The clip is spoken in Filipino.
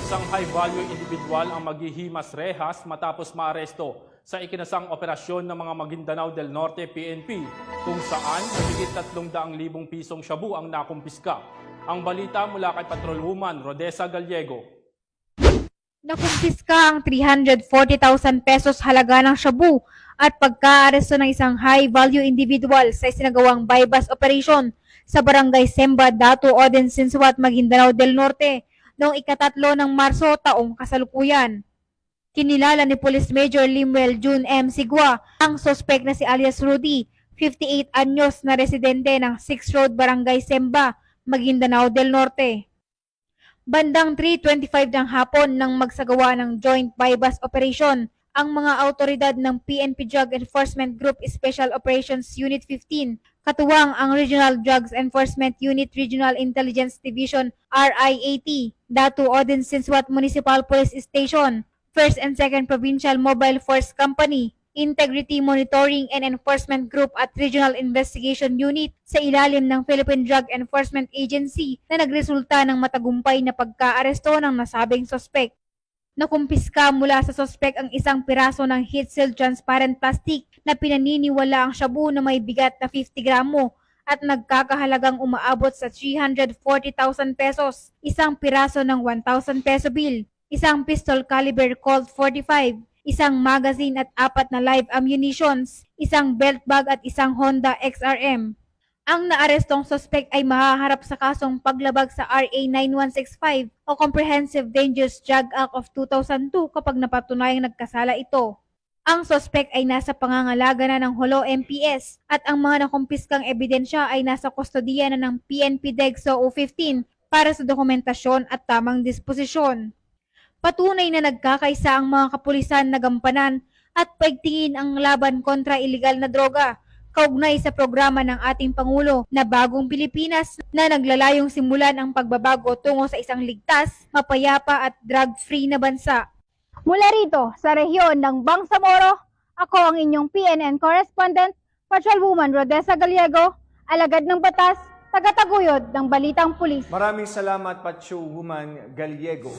Isang high-value individual ang maghihimas rehas matapos maaresto sa ikinasang operasyon ng mga Maguindanao del Norte PNP kung saan mahigit 300,000 pisong shabu ang nakumpiska. Ang balita mula kay Patrolwoman Rodessa Gallego. Nakumpiska ang 340,000 pesos halaga ng shabu at pagkaaresto ng isang high-value individual sa isinagawang bypass operation sa Barangay Semba, Dato Oden, Sinsuat, Maguindanao del Norte noong ika-3 ng Marso taong kasalukuyan. Kinilala ni Police Major Limuel June M. Sigua ang sospek na si alias Rudy, 58 anyos na residente ng 6 Road, Barangay Semba, Maguindanao del Norte. Bandang 3:25 ng hapon nang magsagawa ng joint bypass operation, ang mga autoridad ng PNP Drug Enforcement Group Special Operations Unit 15, katuwang ang Regional Drugs Enforcement Unit Regional Intelligence Division RIAT, Dato Oden Sinsuat Municipal Police Station, 1st and 2nd Provincial Mobile Force Company, Integrity Monitoring and Enforcement Group at Regional Investigation Unit sa ilalim ng Philippine Drug Enforcement Agency na nagresulta ng matagumpay na pagkaaresto ng nasabing sospek. Nakumpiska mula sa sospek ang isang piraso ng heat-sealed transparent plastic na pinaniniwala ang shabu na may bigat na 50 gramo at nagkakahalagang umaabot sa 340,000 pesos, isang piraso ng 1,000 peso bill, isang pistol caliber Colt 45, isang magazine at 4 na live ammunitions, isang belt bag at isang Honda XRM. Ang naarestong suspect ay mahaharap sa kasong paglabag sa RA 9165 o Comprehensive Dangerous Drug Act of 2002 kapag napatunayang nagkasala ito. Ang suspect ay nasa pangangalaga na ng Holo MPS at ang mga nakumpiskang ebidensya ay nasa kustodiya na ng PNP DEGSO O15 para sa dokumentasyon at tamang disposisyon. Patunay na nagkakaisa ang mga kapulisan na gampanan at paigtingin ang laban kontra ilegal na droga, kaugnay sa programa ng ating Pangulo na Bagong Pilipinas na naglalayong simulan ang pagbabago tungo sa isang ligtas, mapayapa at drug-free na bansa. Mula rito sa rehiyon ng Bangsamoro, ako ang inyong PNN correspondent, Patrolwoman Rodessa Gallego, alagad ng batas, tagataguyod ng Balitang Pulis. Maraming salamat, Patrolwoman Gallego.